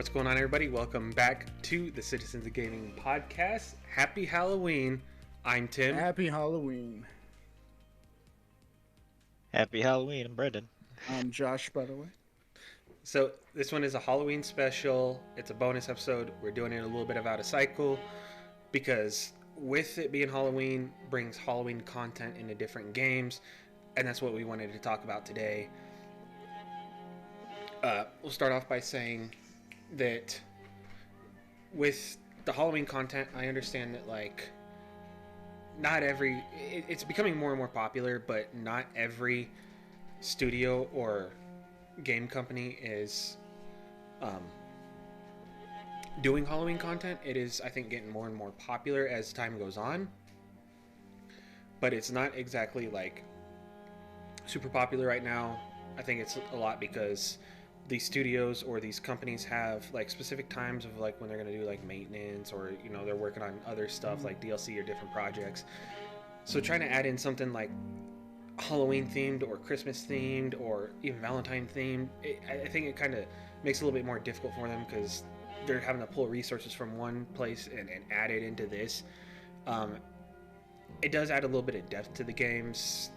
What's going on, everybody? Welcome back to the Citizens of Gaming podcast. Happy Halloween. I'm Tim. Happy Halloween. Happy Halloween, I'm Brenden. I'm Josh, by the way. So, this one is a Halloween special. It's a bonus episode. We're doing it a little bit of out of cycle because with it being Halloween brings Halloween content into different games, and that's what we wanted to talk about today. We'll start off by saying that with the Halloween content, I understand that not every it's becoming more and more popular, but not every studio or game company is doing Halloween content. It is, I think, getting more and more popular as time goes on, but it's not exactly super popular right now. I think it's a lot because these studios or these companies have specific times of when they're going to do maintenance, or they're working on other stuff like DLC or different projects. So trying to add in something like Halloween themed or Christmas themed or even Valentine themed, I think it kind of makes it a little bit more difficult for them because they're having to pull resources from one place and add it into this. It does add a little bit of depth to the games.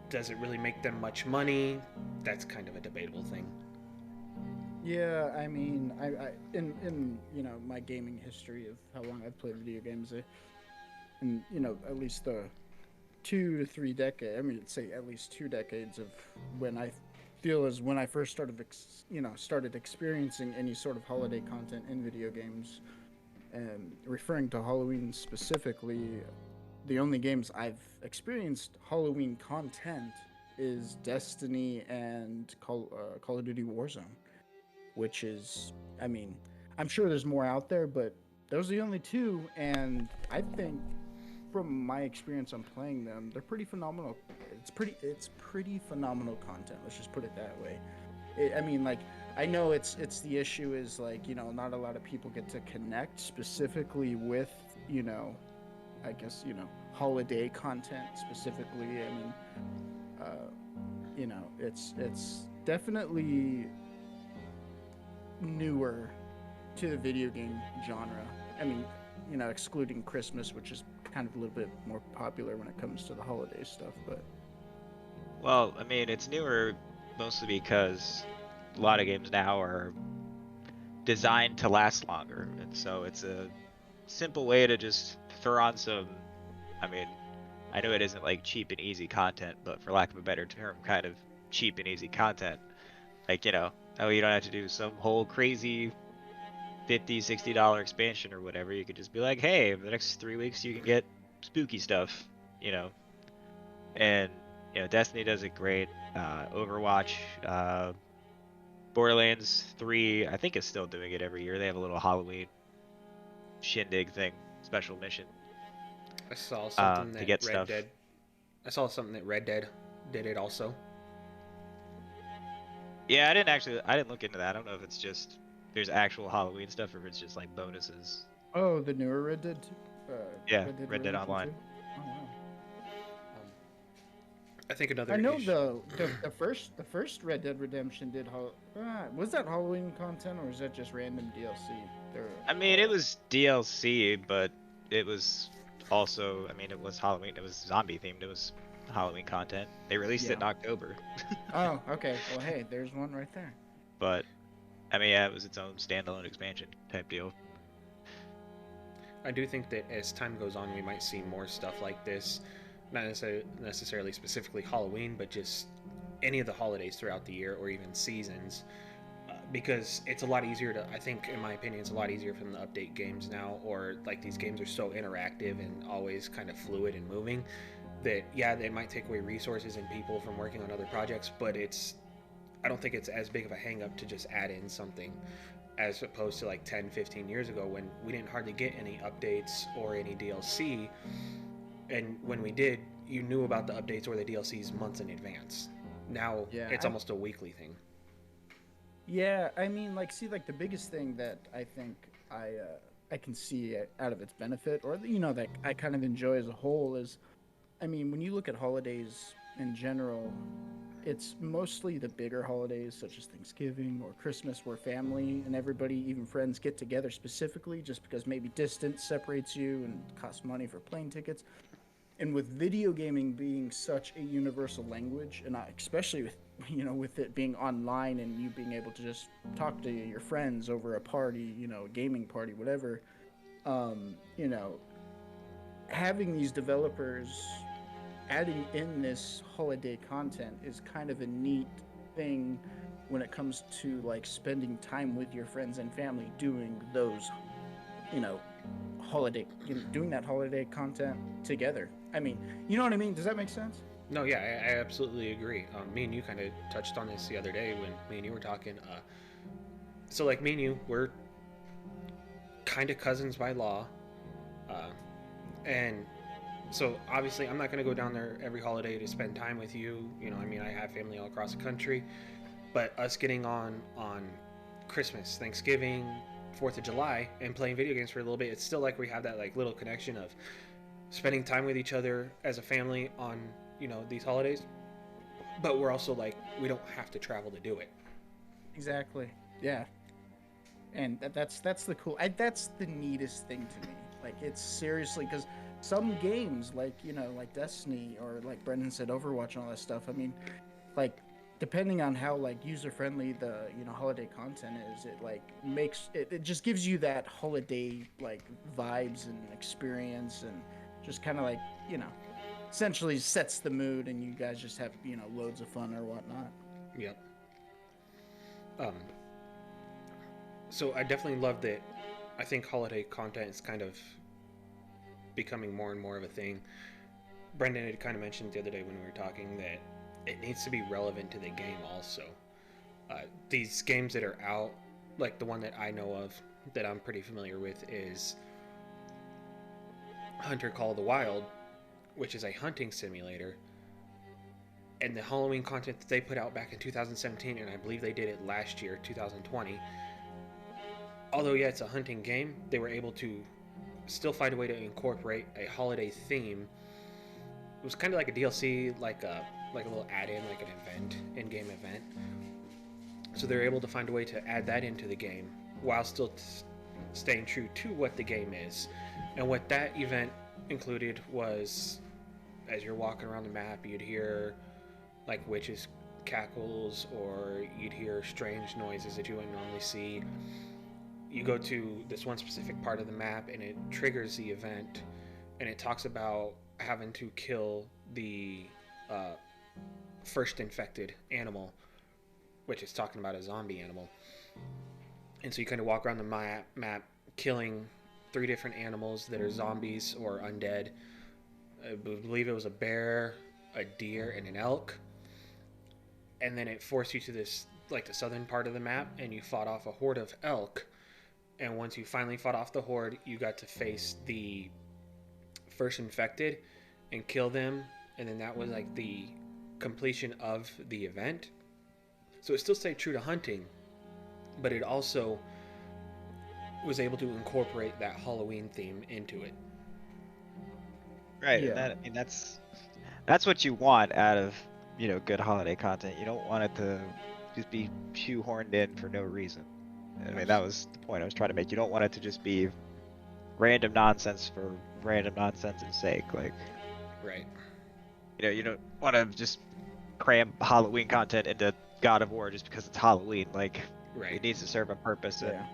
Does it really make them much money? That's kind of a debatable thing. Yeah, I mean, I in my gaming history of how long I've played video games, and at least the 2 to 3 decades. I mean, I'd say at least 2 decades of when I feel is when I first started experiencing any sort of holiday content in video games. And referring to Halloween specifically, the only games I've experienced Halloween content is Destiny and Call of Duty Warzone, which is, I mean, I'm sure there's more out there, but those are the only two, and I think from my experience on playing them, they're pretty phenomenal. It's pretty phenomenal content. Let's just put it that way. I know it's the issue is not a lot of people get to connect specifically with I guess holiday content specifically. I mean, it's definitely newer to the video game genre. I mean, excluding Christmas, which is kind of a little bit more popular when it comes to the holiday stuff. But Well, I mean, it's newer mostly because a lot of games now are designed to last longer, and so it's a simple way to just throw on some, I mean, I know it isn't cheap and easy content, but for lack of a better term, kind of cheap and easy content. Oh, you don't have to do some whole crazy $50, $60 expansion or whatever. You could just be like, hey, for the next 3 weeks you can get spooky stuff, you know. And Destiny does it great. Overwatch, Borderlands 3, I think is still doing it every year. They have a little Halloween shindig thing, special mission. I saw something to that get Red stuff. Dead. I saw something that Red Dead did it also. Yeah, I didn't look into that. I don't know if it's just there's actual Halloween stuff or if it's just bonuses. oh, the newer Yeah, Red Dead Red Dead Redemption Online. 2? Oh wow. I think another I know issue. the first Red Dead Redemption did was that Halloween content or was that just random DLC? There, I mean, it was DLC, but it was also, I mean, it was Halloween. It was zombie themed. It was Halloween content. They released it yeah. in October. Oh, okay. Well, hey, there's one right there. But I mean, yeah, it was its own standalone expansion type deal. I do think that as time goes on, we might see more stuff like this. Not necessarily specifically Halloween, but just any of the holidays throughout the year or even seasons. Because it's a lot easier to, I think, in my opinion, it's a lot easier for them to update games now, or these games are so interactive and always kind of fluid and moving that, yeah, they might take away resources and people from working on other projects, but I don't think it's as big of a hang up to just add in something as opposed to 10, 15 years ago when we didn't hardly get any updates or any DLC. And when we did, you knew about the updates or the DLCs months in advance. Now Yeah, it's almost a weekly thing. yeah. I mean, the biggest thing that I think I can see out of its benefit, or that I kind of enjoy as a whole, is, I mean, when you look at holidays in general, it's mostly the bigger holidays such as Thanksgiving or Christmas where family and everybody, even friends, get together specifically just because maybe distance separates you and costs money for plane tickets. And with video gaming being such a universal language, and especially with with it being online and you being able to just talk to your friends over a party, a gaming party, whatever, um, you know, having these developers adding in this holiday content is kind of a neat thing when it comes to like spending time with your friends and family doing those, you know, doing that holiday content together. I mean, you know what I mean? Does that make sense? No, yeah, I absolutely agree. Me and you kind of touched on this the other day when me and you were talking. So, like, me and you, we're kind of cousins by law. Uh, and so, obviously, I'm not going to go down there every holiday to spend time with you. I mean, I have family all across the country. But us getting on Christmas, Thanksgiving, 4th of July, and playing video games for a little bit, it's still like we have that, like, little connection of spending time with each other as a family on, these holidays. But we're also like, we don't have to travel to do it. Exactly. Yeah. And that's the that's the neatest thing to me. Like it's seriously because some games like like Destiny or like Brenden said Overwatch and all that stuff. I mean, like depending on how like user friendly the holiday content is, it like makes it just gives you that holiday like vibes and experience and just kind of like essentially sets the mood and you guys just have loads of fun or whatnot. Yep. Um, so I definitely love that. I think holiday content is kind of becoming more and more of a thing. Brendan had kind of mentioned the other day when we were talking that it needs to be relevant to the game also. These games that are out, like the one that I know of that I'm pretty familiar with is Hunter Call of the Wild, which is a hunting simulator. And the Halloween content that they put out back in 2017, and I believe they did it last year, 2020. Although, yeah, it's a hunting game, they were able to still find a way to incorporate a holiday theme. It was kind of like a DLC, like a little add-in, like an event, in-game event. So they're able to find a way to add that into the game while still staying true to what the game is. And what that event included was, as you're walking around the map, you'd hear like witches cackles, or you'd hear strange noises that you wouldn't normally see. You go to this one specific part of the map and it triggers the event, and it talks about having to kill the first infected animal, which is talking about a zombie animal. And so you kind of walk around the map killing 3 different animals that are zombies or undead. I believe it was a bear, a deer, and an elk. And then it forced you to this, like the southern part of the map, and you fought off a horde of elk. And once you finally fought off the horde, you got to face the first infected and kill them. And then that was like the completion of the event. So it still stayed true to hunting, but it also was able to incorporate that Halloween theme into it. Right, Yeah. and that's what you want out of good holiday content. You don't want it to just be shoehorned in for no reason. I mean, that was the point I was trying to make. You don't want it to just be random nonsense for random nonsense's sake. Like, Right. you don't want to just cram Halloween content into God of War just because it's Halloween. Like, Right. it needs to serve a purpose and Yeah.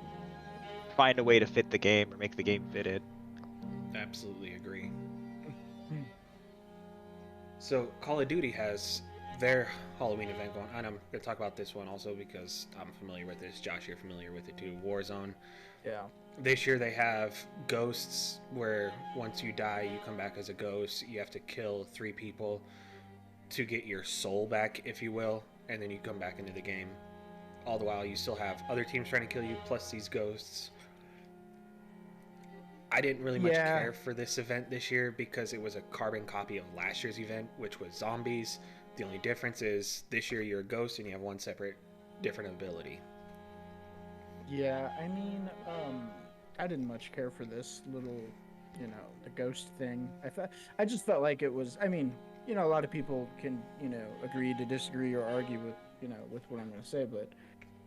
find a way to fit the game or make the game fit it. Absolutely agree. So Call of Duty has their Halloween event going on. I'm going to talk about this one also because I'm familiar with this. Josh, you're familiar with it too. Warzone. Yeah. This year they have ghosts where once you die, you come back as a ghost. You have to kill 3 people to get your soul back, if you will, and then you come back into the game. All the while, you still have other teams trying to kill you, plus these ghosts. I didn't really much care for this event this year because it was a carbon copy of last year's event, which was zombies. The only difference is this year you're a ghost and you have one separate different ability. Yeah, I mean, I didn't much care for this little the ghost thing. I just felt like it was. I mean, a lot of people can agree to disagree or argue with with what I'm going to say, but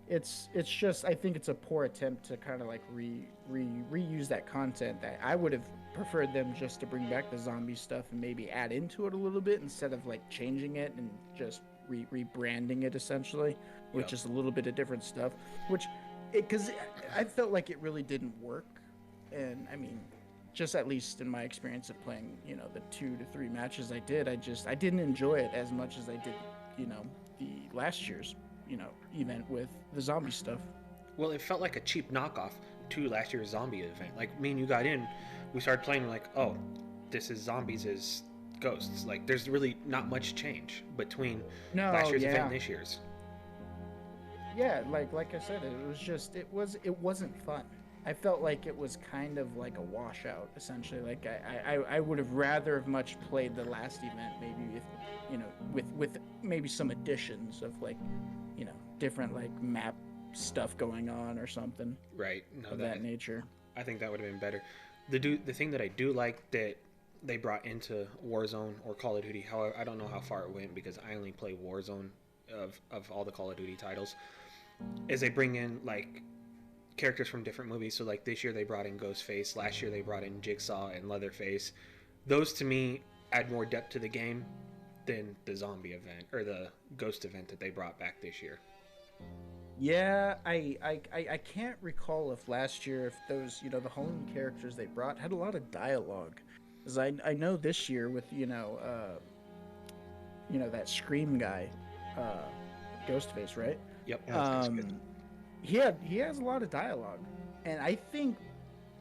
it's just I think it's a poor attempt to kind of like reuse that content that I would have preferred them just to bring back the zombie stuff and maybe add into it a little bit instead of like changing it and just rebranding it essentially with Yep. just a little bit of different stuff, which because I felt like it really didn't work. And I mean, just at least in my experience of playing the 2 to 3 matches I didn't enjoy it as much as I did the last year's event with the zombie stuff. Well, it felt like a cheap knockoff to last year's zombie event. Like me and you got in, we started playing. We're like, oh, this is zombies as ghosts. Like, there's really not much change between last No, year's event yeah, and this year's. yeah. Like I said, it wasn't fun. I felt like it was kind of like a washout, essentially. Like I would have rather have much played the last event, maybe if with maybe some additions of like different like map stuff going on or something Right? No, of that that nature. I think that would have been better. The thing that I do like that they brought into Warzone or Call of Duty. However, I don't know how far it went because I only play Warzone of all the Call of Duty titles. Is they bring in like characters from different movies. So like this year they brought in Ghostface. Last year they brought in Jigsaw and Leatherface. Those to me add more depth to the game than the zombie event or the ghost event that they brought back this year. Yeah, I can't recall if last year if those the Halloween characters they brought had a lot of dialogue, because I know this year with that Scream guy, uh, Ghostface, right? Yep. Yeah, that's good. Um, he has a lot of dialogue, and I think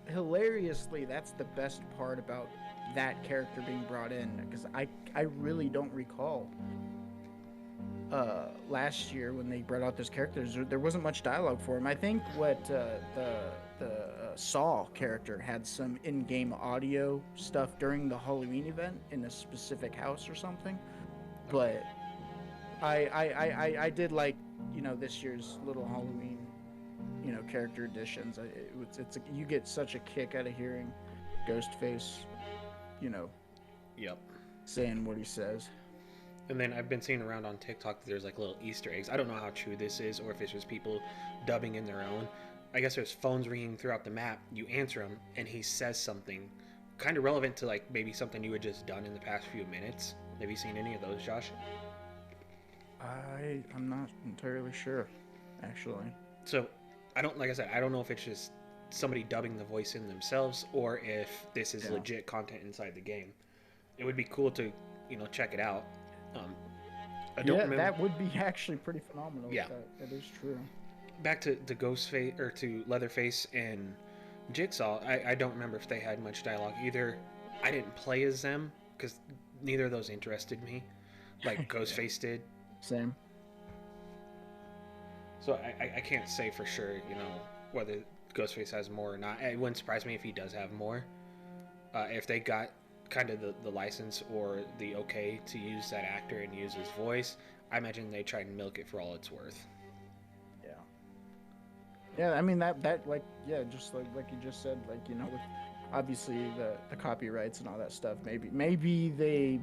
hilariously that's the best part about that character being brought in, because I really don't recall last year when they brought out those characters there wasn't much dialogue for him. I think what the Saw character had some in-game audio stuff during the Halloween event in a specific house or something, Okay. but I did like this year's little Halloween character additions. You get such a kick out of hearing Ghostface you know Yep. saying what he says. And then I've been seeing around on TikTok that there's like little Easter eggs. I don't know how true this is or if it's just people dubbing in their own. I guess there's phones ringing throughout the map. You answer him, and he says something kind of relevant to like maybe something you had just done in the past few minutes. Have you seen any of those, Josh? I'm not entirely sure, actually. So I don't, like I said, I don't know if it's just somebody dubbing the voice in themselves or if this is Yeah. legit content inside the game. It would be cool to, check it out. Um, I don't Yeah, remember. that would be actually pretty phenomenal. Yeah. That is true. Back to Ghostface or to Leatherface and Jigsaw. I don't remember if they had much dialogue either. I didn't play as them because neither of those interested me, like Ghostface did. Same. So I can't say for sure, whether Ghostface has more or not. It wouldn't surprise me if he does have more. If they got kind of the license or the okay to use that actor and use his voice, I imagine they try and milk it for all it's worth. Yeah. Yeah, I mean that like yeah, just like you just said, like with obviously the copyrights and all that stuff. Maybe they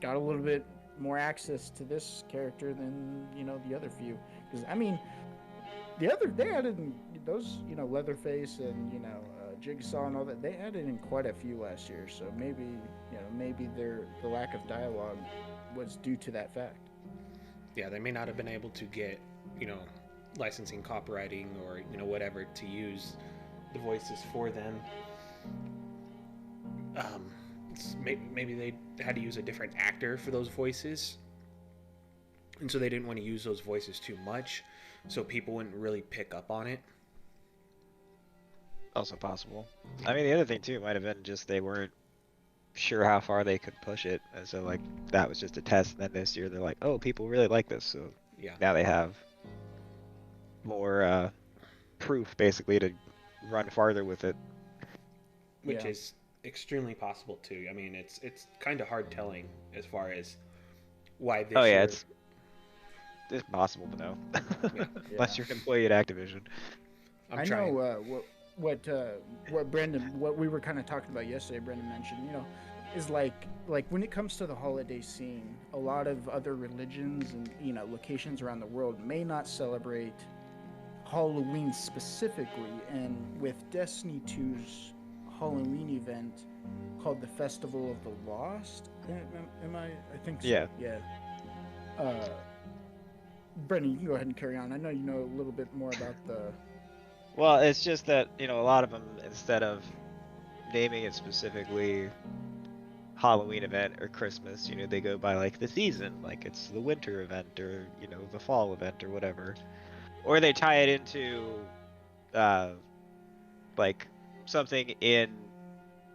got a little bit more access to this character than the other few. Because I mean, they added in those Leatherface and Jigsaw and all that. They added in quite a few last year, so maybe the lack of dialogue was due to that fact. Yeah, they may not have been able to get, licensing, copywriting, or whatever to use the voices for them. Maybe they had to use a different actor for those voices, and so they didn't want to use those voices too much, so people wouldn't really pick up on it. Also possible. I mean, the other thing too might have been just they weren't sure how far they could push it, and so like that was just a test. And then this year they're like, oh, people really like this, so Yeah. now they have more proof basically to run farther with it. Which Yeah. is extremely possible too. I mean, it's kind of hard telling as far as why this Oh yeah, year. it's possible to know, Yeah. unless you're an employee at Activision. I'm I trying. know what we were kind of talking about yesterday, Brenden mentioned, is like when it comes to the holiday scene, a lot of other religions and locations around the world may not celebrate Halloween specifically, and with Destiny 2's Halloween event called the Festival of the Lost, am I think so. Yeah. Yeah. Uh, Brendan, you can go ahead and carry on. I know you know a little bit more about the. Well, it's just that, a lot of them, instead of naming it specifically Halloween event or Christmas, they go by like the season, like it's the winter event or, the fall event or whatever. Or they tie it into uh like something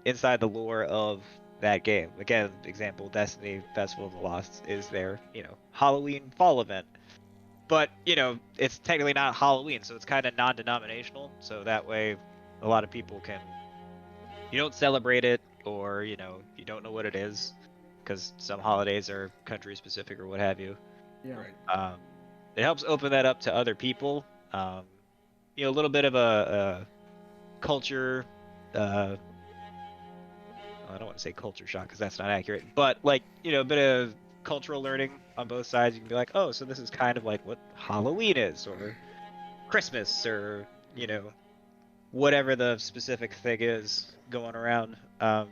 inside the lore of that game. Again, example, Destiny Festival of the Lost is their, Halloween fall event. But, it's technically not Halloween, so it's kind of non-denominational. So that way a lot of people can, you don't celebrate it, or, you don't know what it is, because some holidays are country specific or what have you. Yeah. Right. It helps open that up to other people. A little bit of a culture, I don't want to say culture shock because that's not accurate, but like, a bit of cultural learning on both sides. You can be like, oh, so this is kind of like what Halloween is, or Christmas, or, whatever the specific thing is going around. So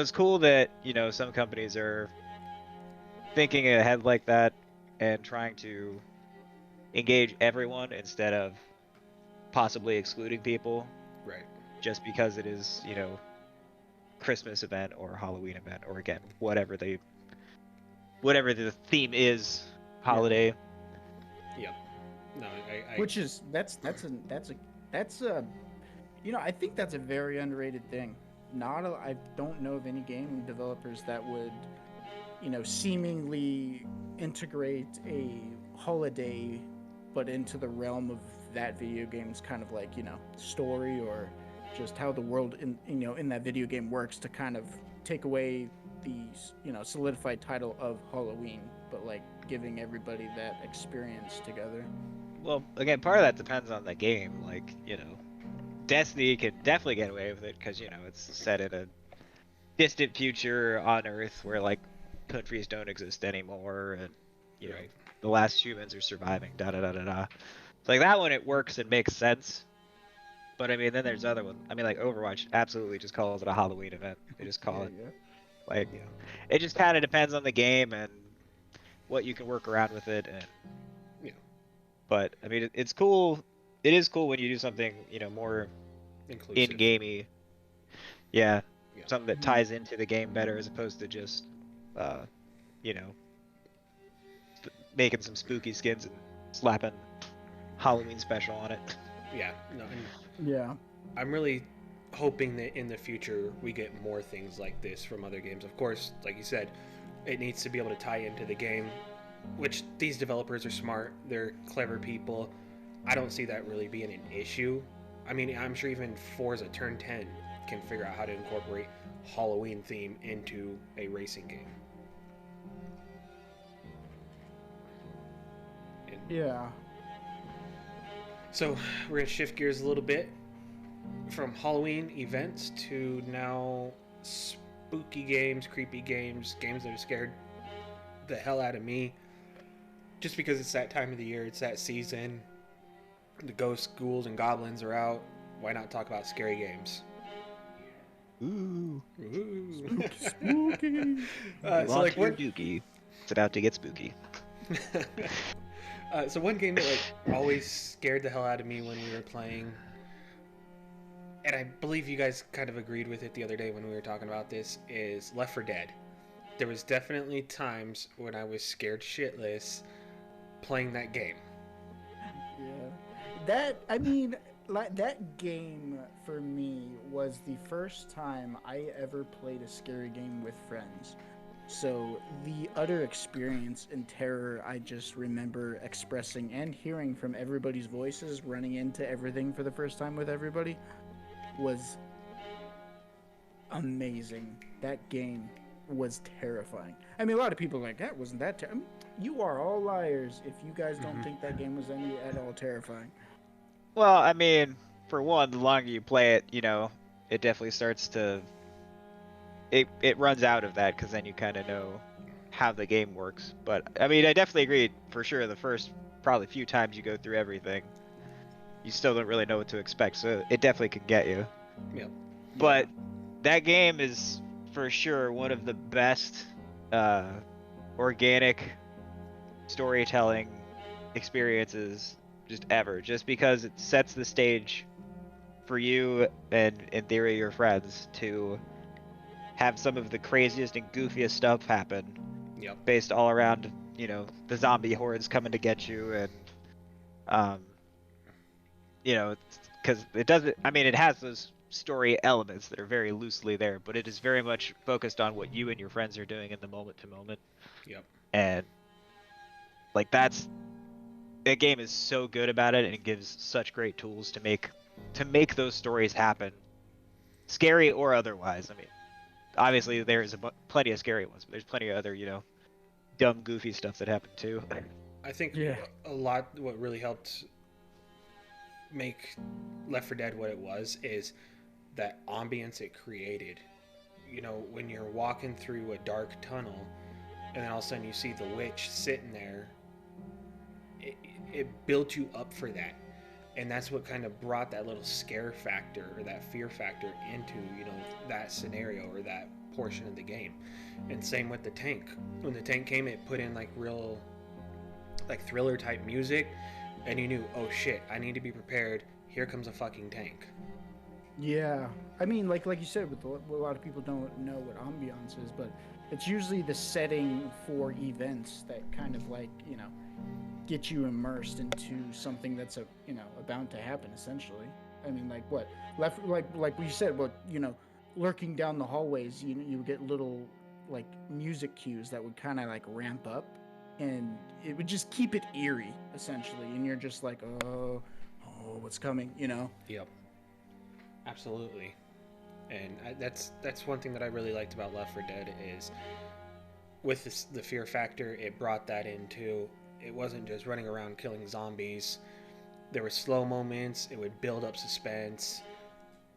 it's cool that, some companies are thinking ahead like that and trying to engage everyone instead of possibly excluding people Right. just because it is, Christmas event or Halloween event, or again, whatever the theme is, holiday. Yep. No, I Which is that's a I think that's a very underrated thing. I don't know of any game developers that would seemingly integrate a holiday, but into the realm of that video game's kind of like story, or just how the world in that video game works, to kind of take away the solidified title of Halloween, but like giving everybody that experience together. Well, again, part of that depends on the game. Like, Destiny could definitely get away with it because, it's set in a distant future on Earth where like countries don't exist anymore, and right. the last humans are surviving. Da da da da da. So, like that one, it works and makes sense. But I mean, then there's other ones. I mean, like Overwatch absolutely just calls it a Halloween event. They just call Yeah, it, yeah. like, Yeah. it just kind of depends on the game and what you can work around with it. And Yeah. but I mean, it's cool. It is cool when you do something, more Inclusive. in-gamey. Yeah, Yeah. something that ties into the game better as opposed to just, uh, you know, making some spooky skins and slapping Halloween special on it. Yeah. No, and Yeah. I'm really hoping that in the future we get more things like this from other games. Of course, like you said, it needs to be able to tie into the game, which these developers are smart. They're clever people. I don't see that really being an issue. I mean, I'm sure even Forza Turn 10 can figure out how to incorporate Halloween theme into a racing game. And Yeah. so we're going to shift gears a little bit from Halloween events to now spooky games, creepy games, games that have scared the hell out of me. Just because it's that time of the year, it's that season. The ghosts, ghouls, and goblins are out. Why not talk about scary games? Ooh, Ooh. Spooky. So launch like your what? dookie. It's about to get spooky. So one game that like always scared the hell out of me when we were playing, and I believe you guys kind of agreed with it the other day when we were talking about this, is Left 4 Dead. There was definitely times when I was scared shitless playing that game. Yeah. I mean, like that game for me was the first time I ever played a scary game with friends. So the utter experience and terror I just remember expressing and hearing from everybody's voices, running into everything for the first time with everybody, was amazing. That game was terrifying. I mean, a lot of people are like, that wasn't that terrifying. You are all liars if you guys don't think that game was any at all terrifying. Well, I mean, for one, the longer you play it, it definitely starts to it runs out of that because then you kind of know how the game works. But I mean, I definitely agree for sure. The first probably few times you go through everything, you still don't really know what to expect, so it definitely can get you. Yep. But that game is for sure one of the best organic storytelling experiences just ever, just because it sets the stage for you and in theory your friends to have some of the craziest and goofiest stuff happen Yep. based all around, the zombie hordes coming to get you and um because it doesn't, I mean, it has those story elements that are very loosely there, but it is very much focused on what you and your friends are doing in the moment to moment. Yep. And like that game is so good about it, and it gives such great tools to make those stories happen, scary or otherwise. I mean, obviously there's plenty of scary ones, but there's plenty of other, dumb, goofy stuff that happen too. I think Yeah. a lot what really helped make Left 4 Dead what it was is that ambience it created. When you're walking through a dark tunnel and then all of a sudden you see the witch sitting there, it built you up for that. And that's what kind of brought that little scare factor or that fear factor into, that scenario or that portion of the game. And same with the tank. When the tank came, it put in like real like thriller type music, and you knew, oh shit, I need to be prepared. Here comes a fucking tank. Yeah, I mean, like you said, with a lot of people don't know what ambiance is, but it's usually the setting for events that kind of like get you immersed into something that's about to happen. Essentially, I mean, like what left, like we said, what lurking down the hallways, you would get little like music cues that would kind of like ramp up, and it would just keep it eerie, essentially, and you're just like, oh, what's coming, Yep, absolutely. And that's one thing that I really liked about Left 4 Dead is with the fear factor, it brought that into. It wasn't just running around killing zombies. There were slow moments. It would build up suspense,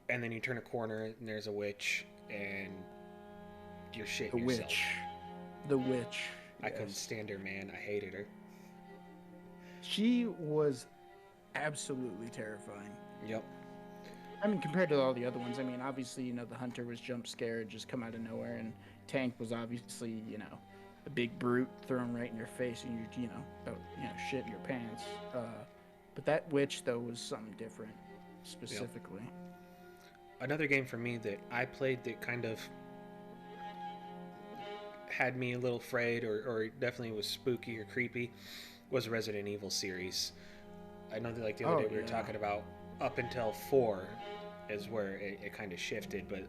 and then you turn a corner and there's a witch, and you're shitting The yourself. The witch. I couldn't stand her, man. I hated her. She was absolutely terrifying. Yep. I mean, compared to all the other ones, I mean, obviously, the hunter was jump scared, just come out of nowhere, and Tank was obviously, a big brute thrown right in your face, and about, shit in your pants. But that witch, though, was something different, specifically. Yep. Another game for me that I played that kind of had me a little afraid, or definitely was spooky or creepy, was Resident Evil series. I know that like the other day we were talking about up until 4 is where it kind of shifted, but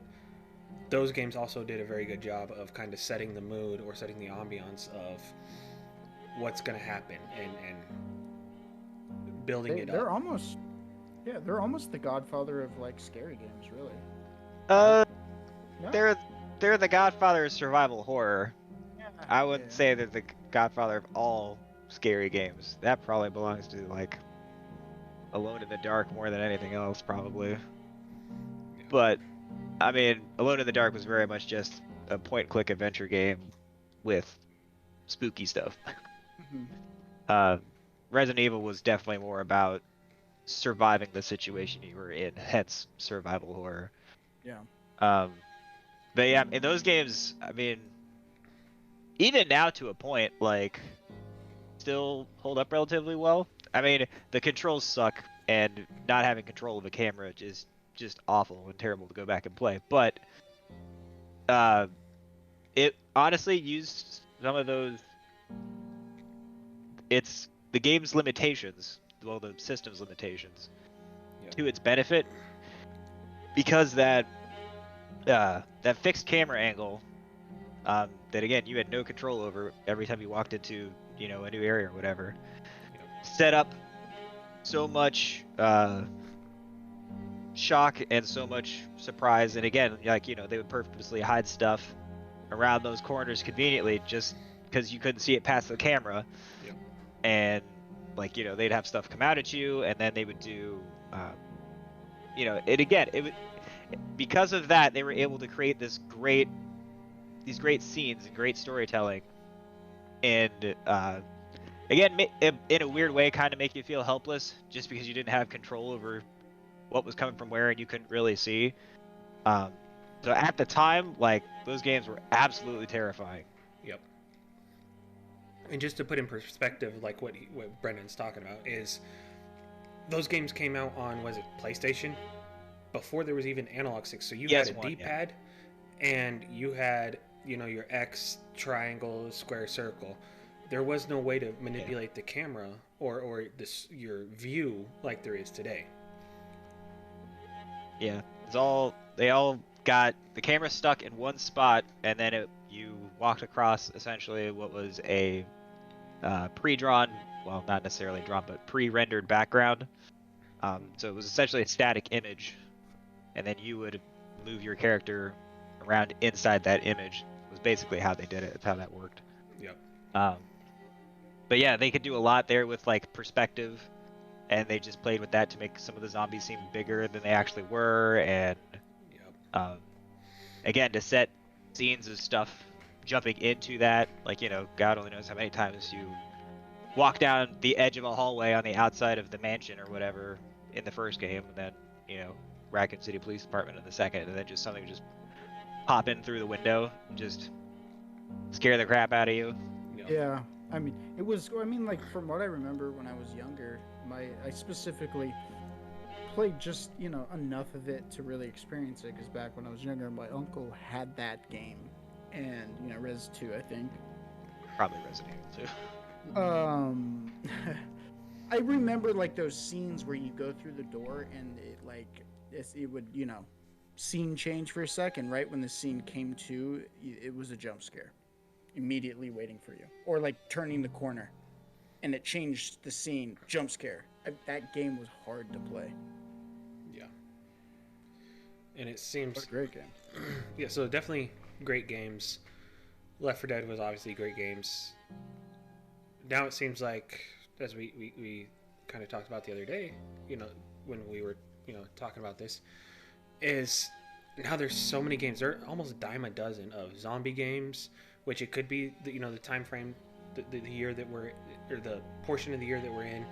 those games also did a very good job of kind of setting the mood or setting the ambiance of what's going to happen and building it they're up. they're almost the godfather of like scary games, really. No? No? They're the godfather of survival horror. Yeah, I wouldn't say they're the godfather of all scary games. That probably belongs to like Alone in the Dark more than anything else, probably. Yeah. But I mean, Alone in the Dark was very much just a point-click adventure game with spooky stuff. Mm-hmm. Resident Evil was definitely more about surviving the situation you were in, hence survival horror. Yeah. But yeah, in those games, I mean, even now to a point, like, still hold up relatively well. I mean, the controls suck, and not having control of a camera is just awful and terrible to go back and play. But it honestly used some of those. It's the game's limitations, well, the system's limitations, to its benefit, because that fixed camera angle, that again you had no control over every time you walked into a new area or whatever, set up so much shock and so much surprise. And again, like they would purposely hide stuff around those corners conveniently just because you couldn't see it past the camera. And like they'd have stuff come out at you, and then they would do it again, because of that, they were able to create these great scenes and great storytelling, and again, in a weird way, kind of make you feel helpless just because you didn't have control over what was coming from where and you couldn't really see. Um, so at the time, like those games were absolutely terrifying. Yep. And just to put in perspective, like what Brendan's talking about is those games came out on, was it PlayStation, before there was even analog sticks. So you had a D-pad, and you had your X, triangle, square, circle. There was no way to manipulate the camera or your view like there is today. Yeah, they all got the camera stuck in one spot, and then you walked across essentially what was a pre-drawn, well, not necessarily drawn, but pre-rendered background. So it was essentially a static image, and then you would move your character around inside that image. Was basically how they did it. That's how that worked. Yep. But yeah, they could do a lot there with like perspective, and they just played with that to make some of the zombies seem bigger than they actually were, and again, to set scenes of stuff jumping into that, like God only knows how many times you walk down the edge of a hallway on the outside of the mansion or whatever in the first game, and then Raccoon City Police Department in the second, and then just something just pop in through the window and just scare the crap out of you. Yeah, I mean, like from what I remember when I was younger, I specifically played just enough of it to really experience it, because back when I was younger, my uncle had that game, and Res 2, I think. Probably Resident Evil 2. I remember like those scenes where you go through the door and it would scene change for a second. Right when the scene came to, it was a jump scare immediately waiting for you, or like turning the corner and it changed the scene, jump scare. That game was hard to play. Yeah, and it seems what a great game. Yeah, so definitely great games. Left 4 Dead was obviously great games. Now it seems like, as we kind of talked about the other day, when we were talking about this, is now there's so many games. There are almost a dime a dozen of zombie games, which it could be the time frame, the year that we're, or the portion of the year that we're in.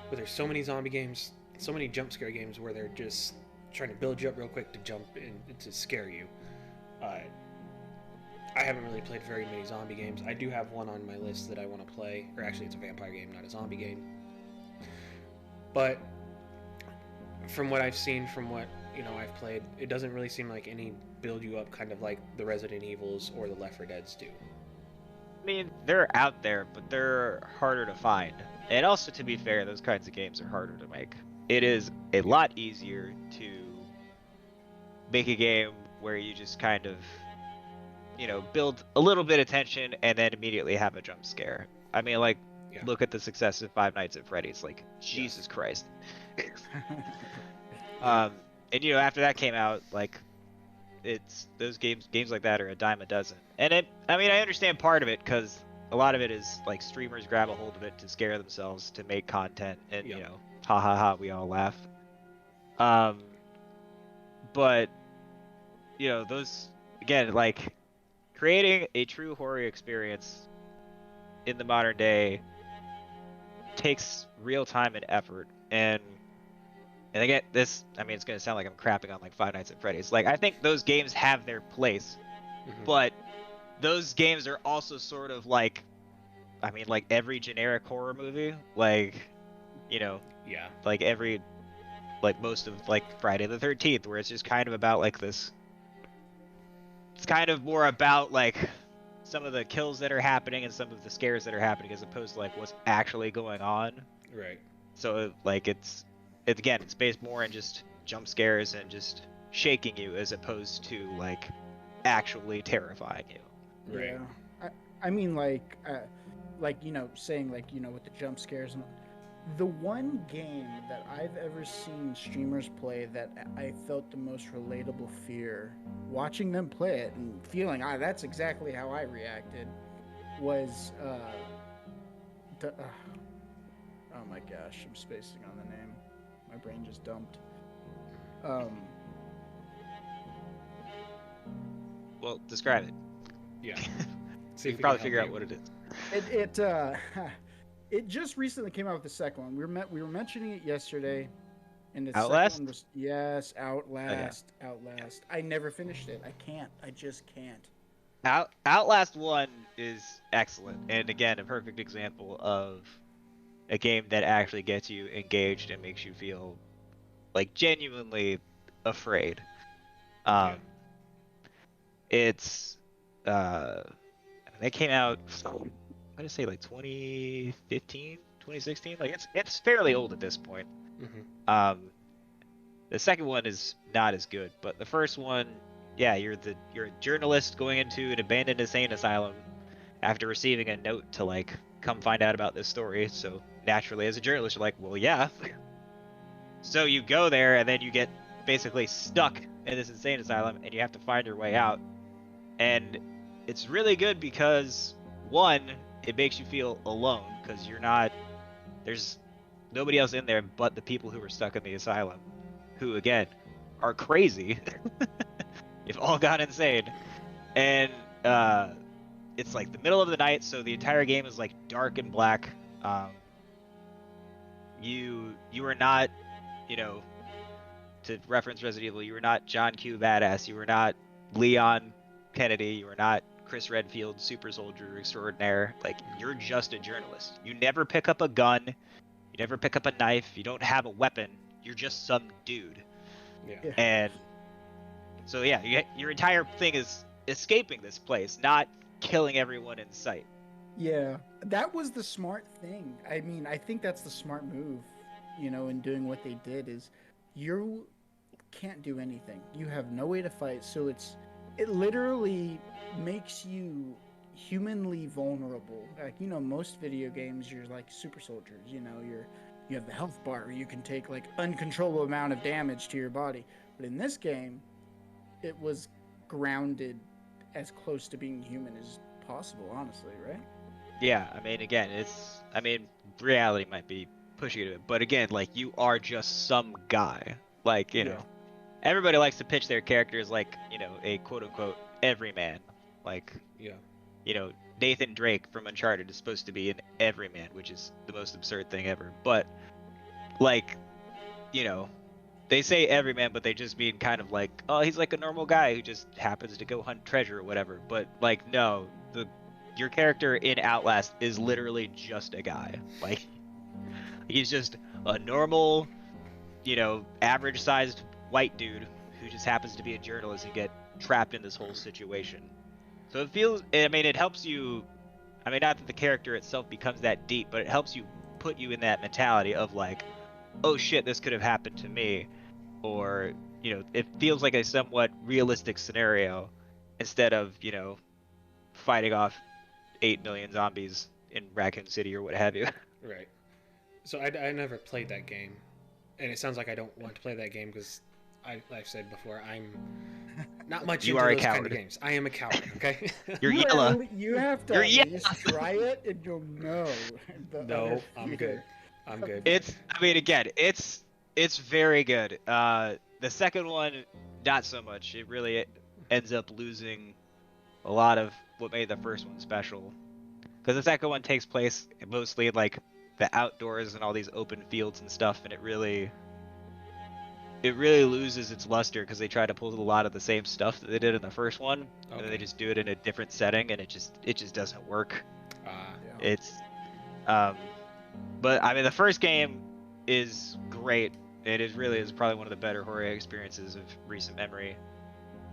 But there's so many zombie games, so many jump scare games where they're just trying to build you up real quick to jump in to scare you. I haven't really played very many zombie games. I do have one on my list that I want to play, or actually it's a vampire game, not a zombie game. But from what I've seen, from what I've played, it doesn't really seem like any build you up kind of like the Resident Evils or the Left 4 Deads do. I mean, they're out there, but they're harder to find. And also, to be fair, those kinds of games are harder to make. It is a lot easier to make a game where you just kind of, build a little bit of tension and then immediately have a jump scare. I mean, like, look at the success of Five Nights at Freddy's. Like, Jesus Christ. And after that came out, like, it's those games like that are a dime a dozen. And I understand part of it, because a lot of it is like streamers grab a hold of it to scare themselves to make content, and ha ha ha, we all laugh. But those, again, like, creating a true horror experience in the modern day takes real time and effort. And again, this, it's going to sound like I'm crapping on like Five Nights at Freddy's. Like, I think those games have their place, but those games are also sort of like, like every generic horror movie, like, like like most of like Friday the 13th, where it's just kind of about like this. It's kind of more about like some of the kills that are happening and some of the scares that are happening, as opposed to like what's actually going on. Right. So like it's based more on just jump scares and just shaking you, as opposed to like actually terrifying you. Right. Yeah. I mean, like saying like with the jump scares, and the one game that I've ever seen streamers play that I felt the most relatable fear watching them play it and feeling that's exactly how I reacted was oh my gosh, I'm spacing on the name. My brain just dumped. Um, Well, describe it. Yeah. See We if can we can probably help figure out you. what it is. it just recently came out with the second one. We were mentioning it yesterday, and the second one Outlast? was yes, Okay. Outlast. I never finished it. I can't. I just can't. Outlast 1 is excellent, and again, a perfect example of a game that actually gets you engaged and makes you feel like genuinely afraid. Yeah. Um, it's they came out, I'm gonna say like 2015, 2016. Like it's fairly old at this point. Hmm. Um, the second one is not as good, but the first one, yeah, you're a journalist going into an abandoned insane asylum after receiving a note to like come find out about this story. So naturally, as a journalist, you're like, well, yeah. So you go there and then you get basically stuck in this insane asylum and you have to find your way out. And it's really good because one, it makes you feel alone because there's nobody else in there but the people who are stuck in the asylum, who again are crazy. They've all gone insane. And it's like the middle of the night, so the entire game is like dark and black. Um, you are not, you know, to reference Resident Evil, you were not John Q. Badass. You were not Leon Kennedy. You were not Chris Redfield, super soldier extraordinaire. Like, you're just a journalist. You never pick up a gun. You never pick up a knife. You don't have a weapon. You're just some dude. Yeah. Yeah. And so, yeah, your entire thing is escaping this place, not killing everyone in sight. Yeah, that was the smart thing. I mean, I think that's the smart move, in doing what they did is you can't do anything. You have no way to fight, so it literally makes you humanly vulnerable. Like, most video games you're like super soldiers, you have the health bar where you can take like uncontrollable amount of damage to your body. But in this game, it was grounded as close to being human as possible, honestly, right? Yeah, I mean, again, reality might be pushing it a bit, but again, like, you are just some guy. Like, Yeah. everybody likes to pitch their character as like, a quote unquote everyman. Like, Yeah. Nathan Drake from Uncharted is supposed to be an everyman, which is the most absurd thing ever. But like, you know, they say everyman, but they just mean kind of like, oh, he's like a normal guy who just happens to go hunt treasure or whatever. But like, no, your character in Outlast is literally just a guy. Like, he's just a normal, average sized white dude who just happens to be a journalist and get trapped in this whole situation. So it helps you. I mean, not that the character itself becomes that deep, but it helps you put you in that mentality of like, oh shit, this could have happened to me. Or, it feels like a somewhat realistic scenario instead of, fighting off 8 million zombies in Raccoon City or what have you. Right. So I never played that game, and it sounds like I don't want to play that game because I've said before I'm not much You into are a those kind of coward. games. I am a coward. Okay. You're yellow. You have to You're at yellow. least try it, and you'll know the utter No, I'm good. fear. I'm good. It's very good. The second one, not so much. It really ends up losing a lot of what made the first one special. Because the second one takes place mostly in like the outdoors and all these open fields and stuff, and it really loses its luster because they try to pull a lot of the same stuff that they did in the first one, and then they Okay. just do it in a different setting, and it just doesn't work. Yeah. It's um, but I mean the first game is great. It is probably one of the better horror experiences of recent memory.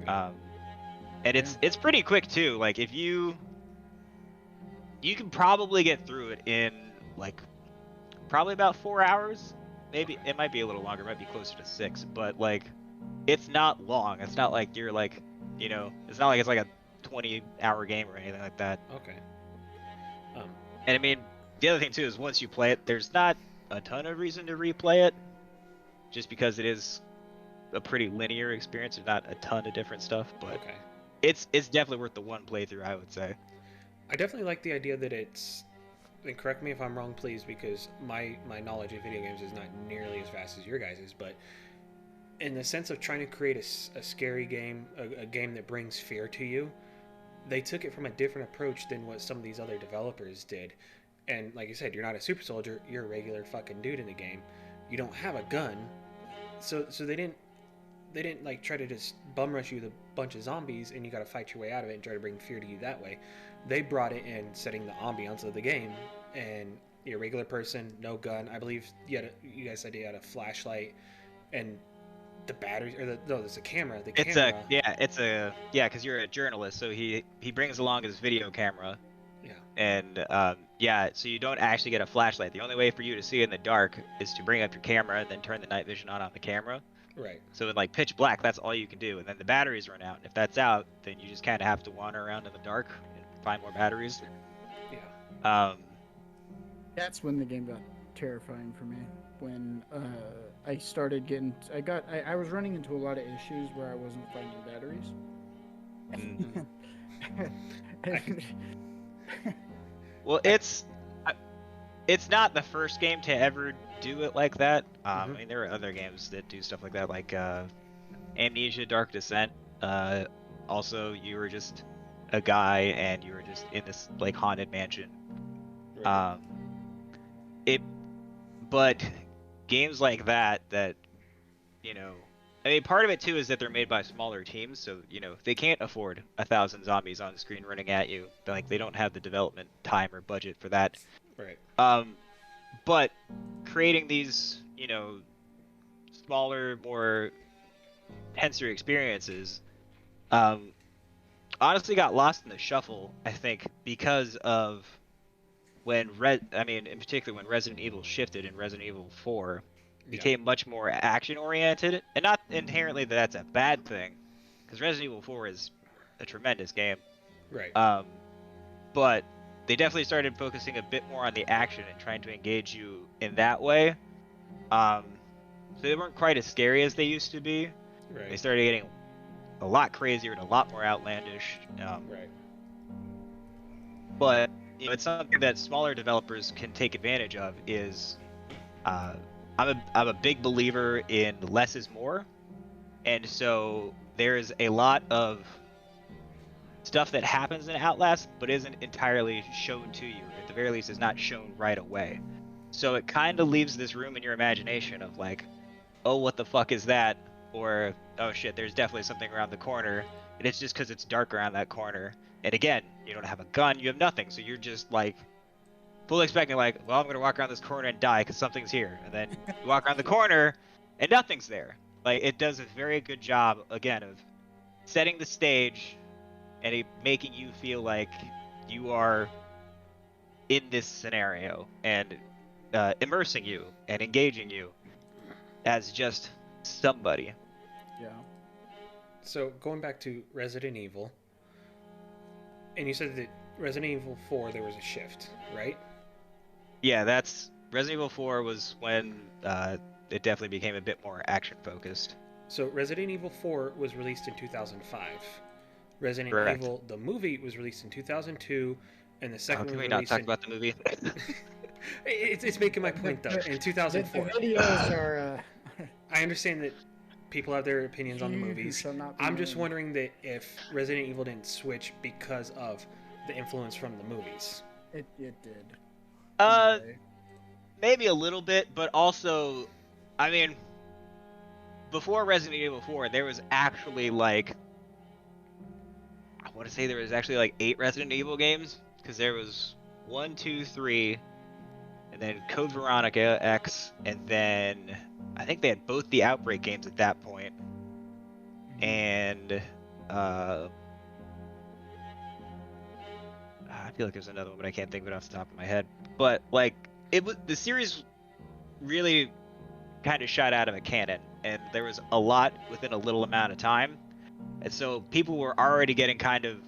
Yeah. Um, and Yeah. it's pretty quick too. Like if you can probably get through it in like probably about 4 hours. Maybe Okay. it might be a little longer, it might be closer to 6, but like it's not long. It's not like you're like, it's not like it's like a 20-hour game or anything like that. Okay. Um. And I mean, the other thing too is once you play it, there's not a ton of reason to replay it, just because it is a pretty linear experience. There's not a ton of different stuff, but Okay. it's definitely worth the one playthrough, I would say. I definitely like the idea that it's. And correct me if I'm wrong, please, because my knowledge of video games is not nearly as vast as your guys's. But in the sense of trying to create a scary game, a game that brings fear to you, they took it from a different approach than what some of these other developers did. And like you said, you're not a super soldier, you're a regular fucking dude in the game. You don't have a gun. So they didn't like try to just bum rush you with a bunch of zombies and you got to fight your way out of it and try to bring fear to you that way. They brought it in setting the ambiance of the game, and you're a regular person, no gun. I believe you guys said you had a flashlight and the batteries, or no, there's a camera. The It's camera. because you're a journalist, so he brings along his video camera, Yeah. and so you don't actually get a flashlight. The only way for you to see in the dark is to bring up your camera and then turn the night vision on the camera. Right. So in like pitch black, that's all you can do, and then the batteries run out. And if that's out, then you just kind of have to wander around in the dark and find more batteries. Yeah. That's when the game got terrifying for me. When I started getting, I was running into a lot of issues where I wasn't finding batteries. Well, it's not the first game to ever do it like that. I mean, there are other games that do stuff like that, like Amnesia: Dark Descent. Also, you were just a guy and you were just in this like haunted mansion. Right. But games like that, I mean, part of it too is that they're made by smaller teams, so they can't afford 1,000 zombies on the screen running at you. Like, they don't have the development time or budget for that. Right. But creating these, smaller, more tenser experiences, honestly got lost in the shuffle, I think, because of in particular when Resident Evil shifted in Resident Evil 4, became much more action oriented, and not inherently that that's a bad thing, because Resident Evil 4 is a tremendous game. Right. But they definitely started focusing a bit more on the action and trying to engage you in that way. So they weren't quite as scary as they used to be. Right. They started getting a lot crazier and a lot more outlandish. Right. But it's something that smaller developers can take advantage of. I'm a big believer in less is more, and so there's a lot of stuff that happens in Outlast but isn't entirely shown to you. At the very least, is not shown right away. So it kind of leaves this room in your imagination of like, oh, what the fuck is that? Or, oh shit, there's definitely something around the corner, and it's just because it's dark around that corner. And again, you don't have a gun, you have nothing, so you're just like fully expecting like, well, I'm gonna walk around this corner and die because something's here, and then you walk around the corner and nothing's there. Like, it does a very good job again of setting the stage and making you feel like you are in this scenario and immersing you and engaging you as just somebody. Yeah. So going back to Resident Evil, and you said that Resident Evil 4 there was a shift, right? Yeah, that's Resident Evil 4 was when it definitely became a bit more action focused. So Resident Evil 4 was released in 2005. Resident Correct. Evil the movie was released in 2002, and the second Can one we was not released talk in... about the movie? it's making my point though. In 2004. The videos are. I understand that people have their opinions on the movies. I'm just wondering that if Resident Evil didn't switch because of the influence from the movies. It did. Maybe a little bit, but also, I mean, before Resident Evil 4, there was actually like, I want to say there was actually like 8 Resident Evil games, because there was 1, 2, 3, and then Code Veronica X, and then I think they had both the Outbreak games at that point, and I feel like there's another one, but I can't think of it off the top of my head. But like, the series really kind of shot out of a cannon, and there was a lot within a little amount of time, and so people were already getting kind of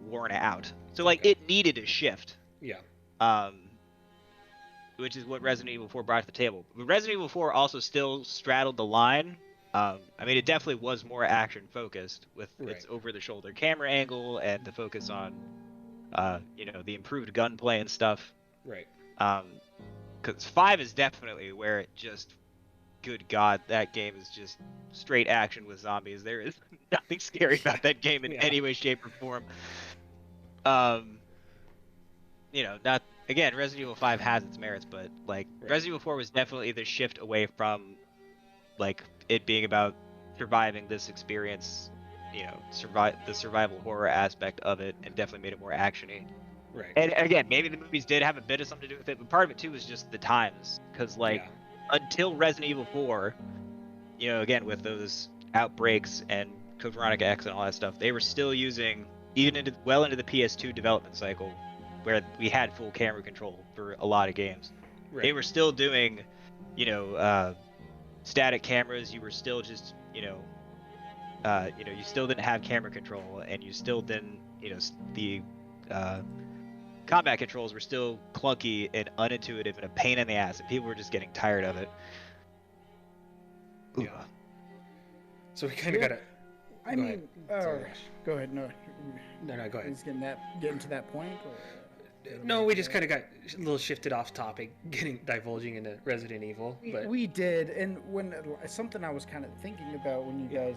worn out. So like, it needed a shift. Yeah. Which is what Resident Evil 4 brought to the table. But Resident Evil 4 also still straddled the line. I mean, it definitely was more action focused with its over-the-shoulder camera angle and the focus on, the improved gunplay and stuff. Right. Because 5 is definitely where it just good God, that game is just straight action with zombies. There is nothing scary about that game in Yeah. any way, shape, or form. Um, not again. Resident Evil 5 has its merits, but like Right. Resident Evil 4 was definitely the shift away from like it being about surviving this experience, survive the survival horror aspect of it, and definitely made it more actiony. Right. And again, maybe the movies did have a bit of something to do with it, but part of it too was just the times, because like Yeah. until Resident Evil 4, again with those outbreaks and Code Veronica X and all that stuff, they were still using even into the PS2 development cycle, where we had full camera control for a lot of games. They Right. were still doing, static cameras. You were still just, you still didn't have camera control, and you still didn't, the uh, combat controls were still clunky and unintuitive and a pain in the ass, and people were just getting tired of it. Yeah. So we kind of Yeah. gotta. I Go mean, ahead. Sorry, Rash. go ahead. No, No, go ahead. he's getting to that point. Or, No, we just kind of got a little shifted off topic, divulging into Resident Evil. But we did, and when something I was kind of thinking about when you guys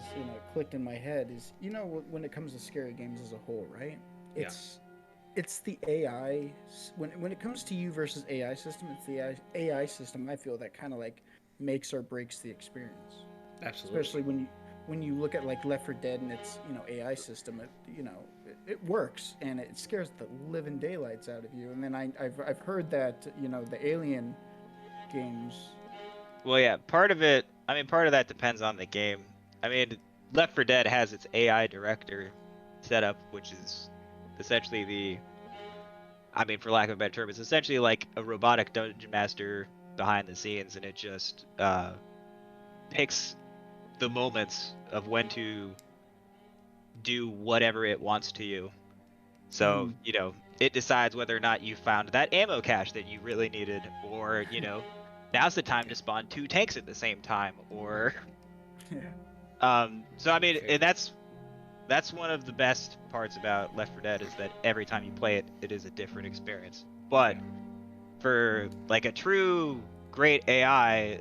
clicked in my head is when it comes to scary games as a whole, right? It's the AI. When it comes to you versus AI system, it's the AI system. I feel that kind of like makes or breaks the experience. absolutely. Especially when you look at like Left 4 Dead and its AI system, it works and it scares the living daylights out of you. And then I've heard that the Alien games. Well, yeah, part of that depends on the game. I mean, Left 4 Dead has its AI director setup, which is essentially for lack of a better term, it's essentially like a robotic dungeon master behind the scenes, and it just picks the moments of when to do whatever it wants to you. So, it decides whether or not you found that ammo cache that you really needed, or, now's the time to spawn 2 tanks at the same time, or so I mean, and that's one of the best parts about Left 4 Dead, is that every time you play it, it is a different experience. But for like a true great AI,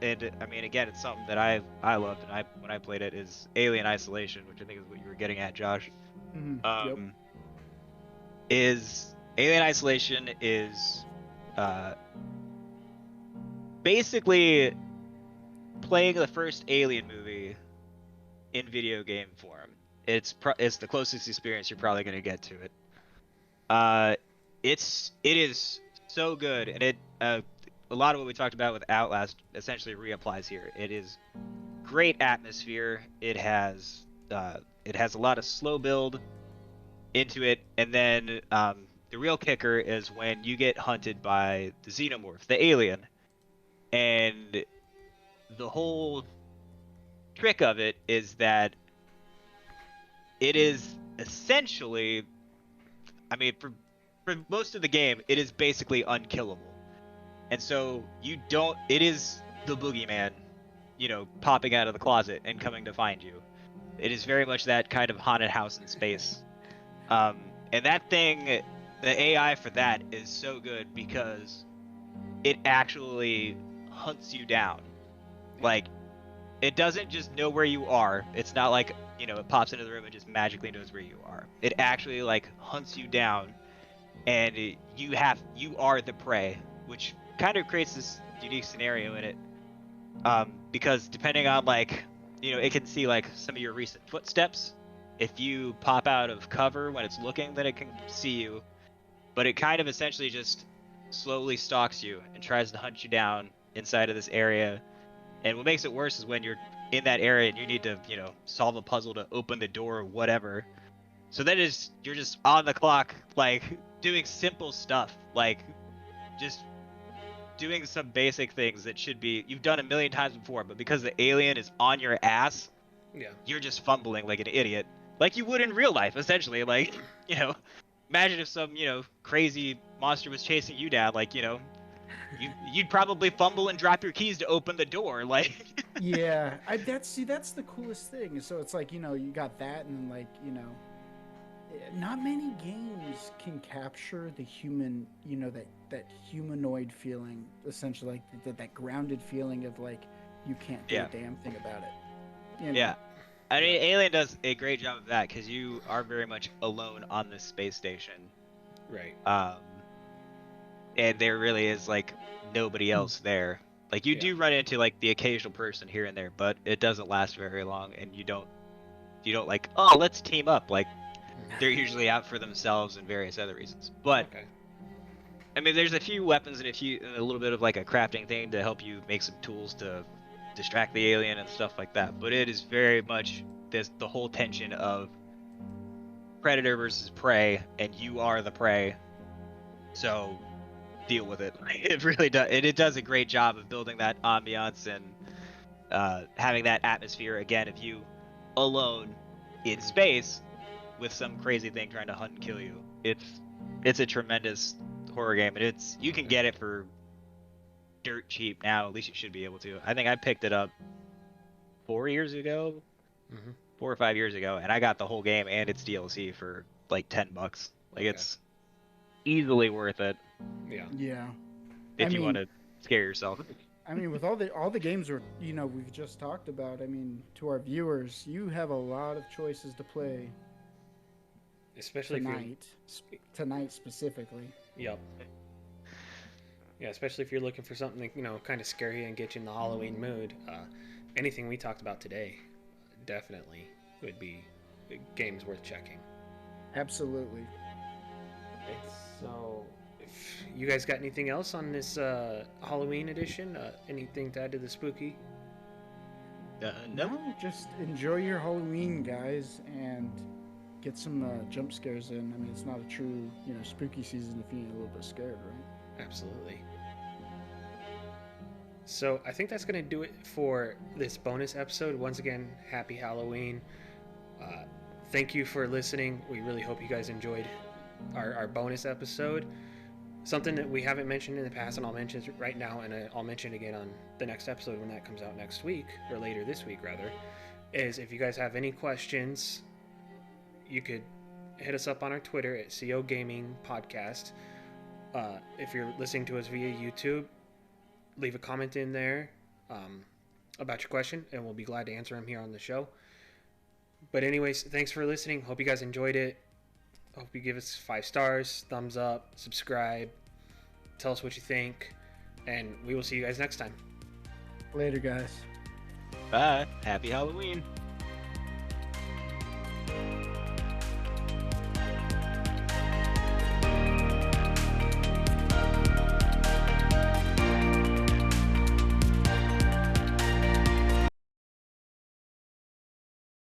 and I mean, again, it's something that I loved, and when I played it, is Alien Isolation, which I think is what you were getting at, Josh. Yep. Is Alien Isolation is uh, basically playing the first Alien movie in video game form. It's the closest experience you're probably going to get to it. It is so good, and a lot of what we talked about with Outlast essentially reapplies here. It is great atmosphere. It has a lot of slow build into it, and then the real kicker is when you get hunted by the xenomorph, the alien, and the whole trick of it is that it is essentially, I mean, for most of the game, it is basically unkillable. And so it is the boogeyman, popping out of the closet and coming to find you. It is very much that kind of haunted house in space. And that thing, the AI for that is so good because it actually hunts you down. Like, it doesn't just know where you are. It's not like, it pops into the room and just magically knows where you are. It actually like hunts you down, and you are the prey, which kind of creates this unique scenario in it. Because depending on like, it can see like some of your recent footsteps. If you pop out of cover when it's looking, then it can see you. But it kind of essentially just slowly stalks you and tries to hunt you down inside of this area. And what makes it worse is when you're in that area and you need to, solve a puzzle to open the door or whatever. So you're just on the clock, like doing simple stuff, like just doing some basic things that you've done a million times before, but because the alien is on your ass, you're just fumbling like an idiot, like you would in real life, essentially. Like, imagine if some, crazy monster was chasing you down, like, you'd probably fumble and drop your keys to open the door, like. Yeah, that's the coolest thing. So it's like you got that, and like not many games can capture the human, that humanoid feeling, essentially, like that grounded feeling of like you can't do Yeah. a damn thing about it. You know? Yeah. I mean, Alien does a great job of that because you are very much alone on this space station. Right. And there really is like nobody else there. Like you Yeah. do run into like the occasional person here and there, but it doesn't last very long, and you don't like, oh, let's team up. Like they're usually out for themselves and various other reasons. But Okay. I mean, there's a few weapons and a little bit of like a crafting thing to help you make some tools to distract the alien and stuff like that. But it is very much the whole tension of predator versus prey, and you are the prey. So deal with it. It really does. It does a great job of building that ambiance and having that atmosphere. Again, if you alone in space with some crazy thing trying to hunt and kill you, it's a tremendous horror game, and you can get it for dirt cheap now. At least you should be able to. I think I picked it up 4 years ago, 4 or 5 years ago, and I got the whole game and its DLC for like $10. Like it's easily worth it. Yeah. Yeah. If you want to scare yourself. I mean, with all the games we've just talked about, I mean, to our viewers, you have a lot of choices to play. Especially tonight specifically. Yep. Yeah, especially if you're looking for something, kind of scary and get you in the Halloween mood. Anything we talked about today definitely would be games worth checking. Absolutely. So, if you guys got anything else on this Halloween edition? Anything to add to the spooky? No. Just enjoy your Halloween, guys, and get some jump scares in. I mean, it's not a true, spooky season if you ain't a little bit scared, right? Absolutely. So I think that's going to do it for this bonus episode. Once again, happy Halloween. Thank you for listening. We really hope you guys enjoyed our bonus episode. Something that we haven't mentioned in the past, and I'll mention it right now, and I'll mention it again on the next episode when that comes out next week, or later this week rather, is if you guys have any questions, you could hit us up on our Twitter at CO Gaming Podcast. If you're listening to us via YouTube, leave a comment in there about your question, and we'll be glad to answer them here on the show. But anyways, thanks for listening. Hope you guys enjoyed it. Hope you give us 5 stars, thumbs up, subscribe, tell us what you think, and we will see you guys next time. Later, guys. Bye. Happy Halloween.